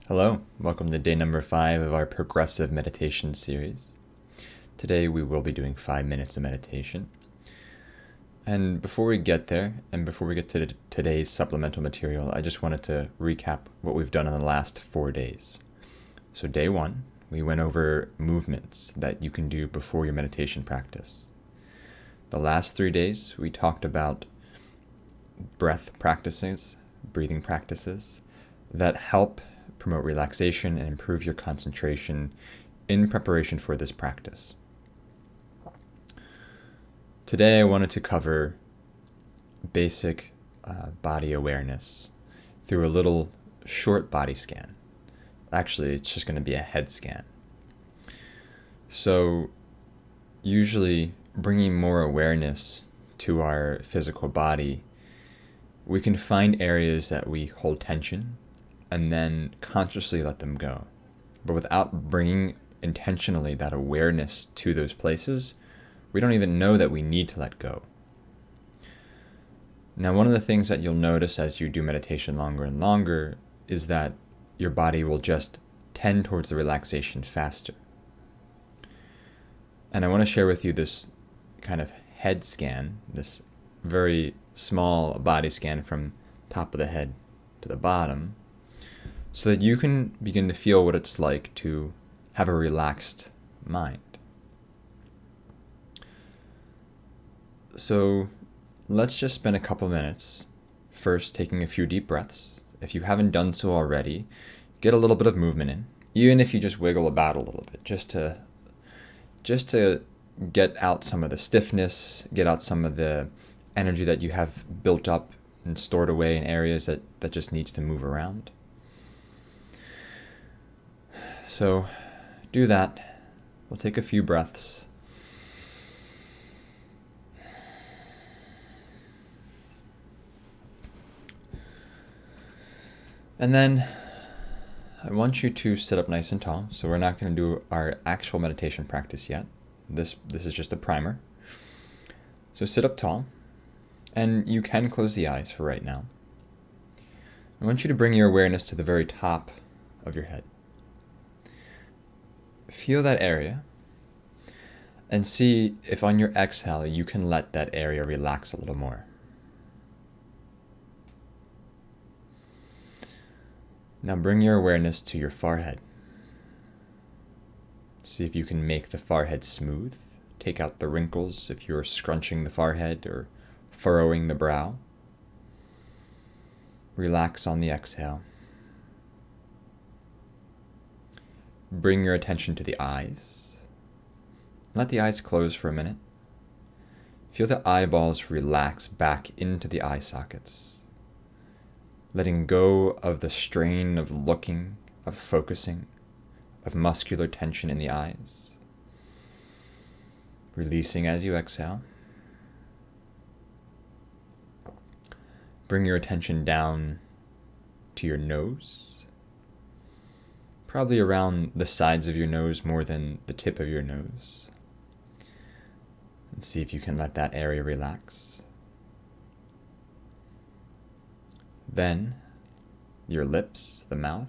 Hello, welcome to day number 5 of our progressive meditation series. Today we will be doing 5 minutes of meditation. And before we get there, and before we get to today's supplemental material, I just wanted to recap what we've done in the last 4 days. So day 1, we went over movements that you can do before your meditation practice. The last 3 days, we talked about breathing practices that help promote relaxation and improve your concentration in preparation for this practice. Today I wanted to cover basic body awareness through a little short body scan. Actually, it's just going to be a head scan. So usually bringing more awareness to our physical body, we can find areas that we hold tension and then consciously let them go. But without bringing intentionally that awareness to those places, we don't even know that we need to let go. Now, one of the things that you'll notice as you do meditation longer and longer is that your body will just tend towards the relaxation faster. And I want to share with you this kind of head scan, this very small body scan from top of the head to the bottom, so that you can begin to feel what it's like to have a relaxed mind. So let's just spend a couple minutes first taking a few deep breaths. If you haven't done so already, get a little bit of movement in, even if you just wiggle about a little bit, just to get out some of the stiffness, get out some of the energy that you have built up and stored away in areas that just needs to move around. So do that. We'll take a few breaths. And then I want you to sit up nice and tall. So we're not going to do our actual meditation practice yet. This is just a primer. So sit up tall, and you can close the eyes for right now. I want you to bring your awareness to the very top of your head. Feel that area and see if on your exhale you can let that area relax a little more. Now bring your awareness to your forehead. See if you can make the forehead smooth. Take out the wrinkles if you're scrunching the forehead or furrowing the brow. Relax on the exhale. Bring your attention to the eyes. Let the eyes close for a minute. Feel the eyeballs relax back into the eye sockets, letting go of the strain of looking, of focusing, of muscular tension in the eyes. Releasing as you exhale. Bring your attention down to your nose. Probably around the sides of your nose more than the tip of your nose. And see if you can let that area relax. Then, your lips, the mouth.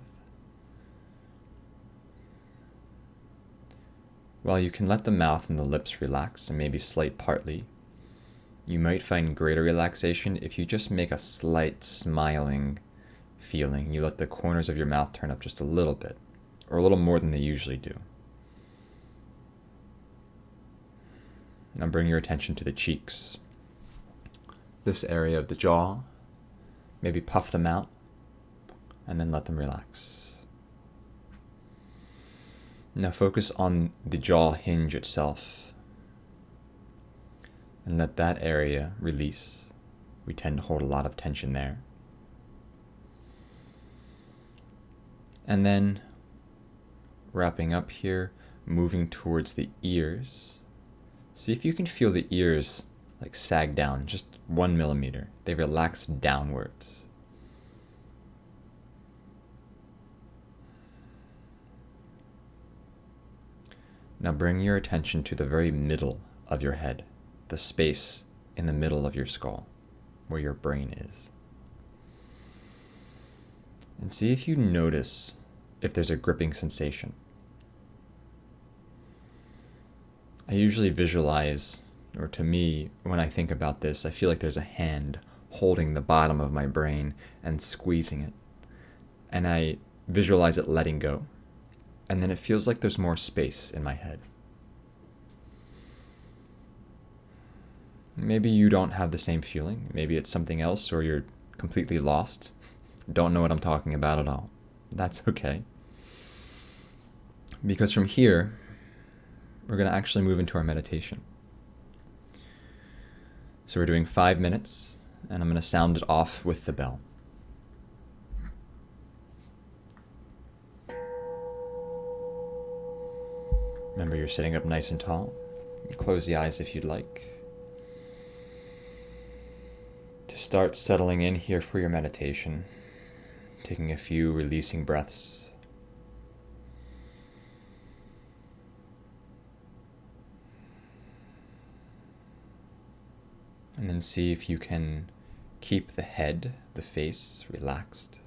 While you can let the mouth and the lips relax and maybe slate partly, you might find greater relaxation if you just make a slight smiling feeling. You let the corners of your mouth turn up just a little bit, or a little more than they usually do. Now bring your attention to the cheeks. This area of the jaw. Maybe puff them out, and then let them relax. Now focus on the jaw hinge itself, and let that area release. We tend to hold a lot of tension there. And then wrapping up here, moving towards the ears. See if you can feel the ears like sag down just 1 millimeter. They relax downwards. Now bring your attention to the very middle of your head, the space in the middle of your skull, where your brain is. And see if you notice if there's a gripping sensation. I usually visualize, or to me, when I think about this, I feel like there's a hand holding the bottom of my brain and squeezing it. And I visualize it letting go. And then it feels like there's more space in my head. Maybe you don't have the same feeling. Maybe it's something else, or you're completely lost. Don't know what I'm talking about at all. That's okay. Because from here, we're going to actually move into our meditation. So we're doing 5 minutes, and I'm going to sound it off with the bell. Remember, you're sitting up nice and tall. Close the eyes if you'd like. To start settling in here for your meditation, taking a few releasing breaths. And then see if you can keep the head, the face, relaxed.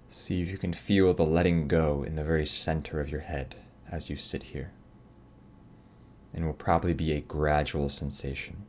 See if you can feel the letting go in the very center of your head as you sit here. And it will probably be a gradual sensation.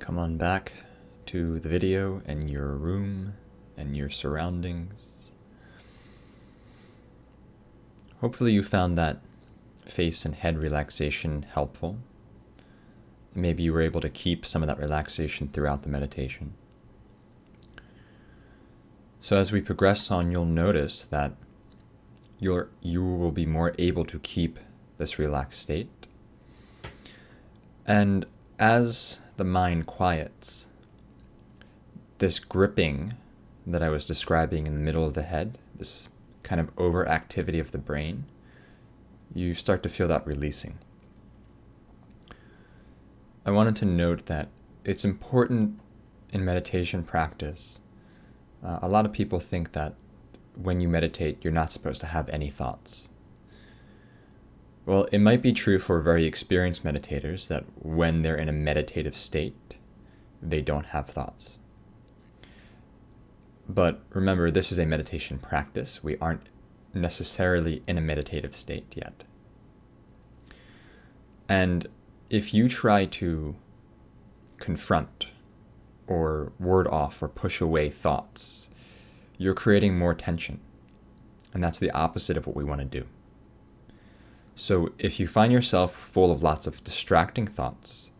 Come on back to the video and your room and your surroundings. Hopefully you found that face and head relaxation helpful. Maybe you were able to keep some of that relaxation throughout the meditation. So as we progress on, you'll notice that you will be more able to keep this relaxed state. And as the mind quiets, this gripping that I was describing in the middle of the head, this kind of overactivity of the brain, you start to feel that releasing. I wanted to note that it's important in meditation practice. A lot of people think that when you meditate, you're not supposed to have any thoughts. Well, it might be true for very experienced meditators that when they're in a meditative state, they don't have thoughts. But remember, this is a meditation practice. We aren't necessarily in a meditative state yet. And if you try to confront or ward off or push away thoughts, you're creating more tension. And that's the opposite of what we want to do. So if you find yourself full of lots of distracting thoughts,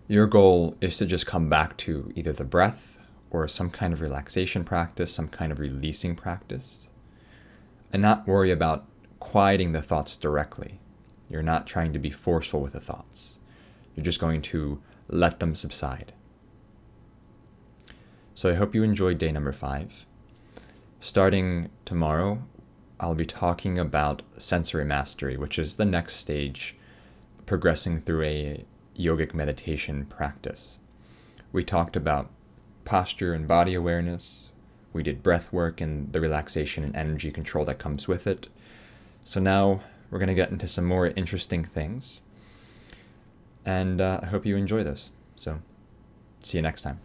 your goal is to just come back to either the breath or some kind of relaxation practice, some kind of releasing practice, and not worry about quieting the thoughts directly. You're not trying to be forceful with the thoughts. You're just going to let them subside. So I hope you enjoyed day number 5. Starting tomorrow, I'll be talking about sensory mastery, which is the next stage, progressing through a yogic meditation practice. We talked about posture and body awareness. We did breath work and the relaxation and energy control that comes with it. So now we're going to get into some more interesting things. And I hope you enjoy this. So see you next time.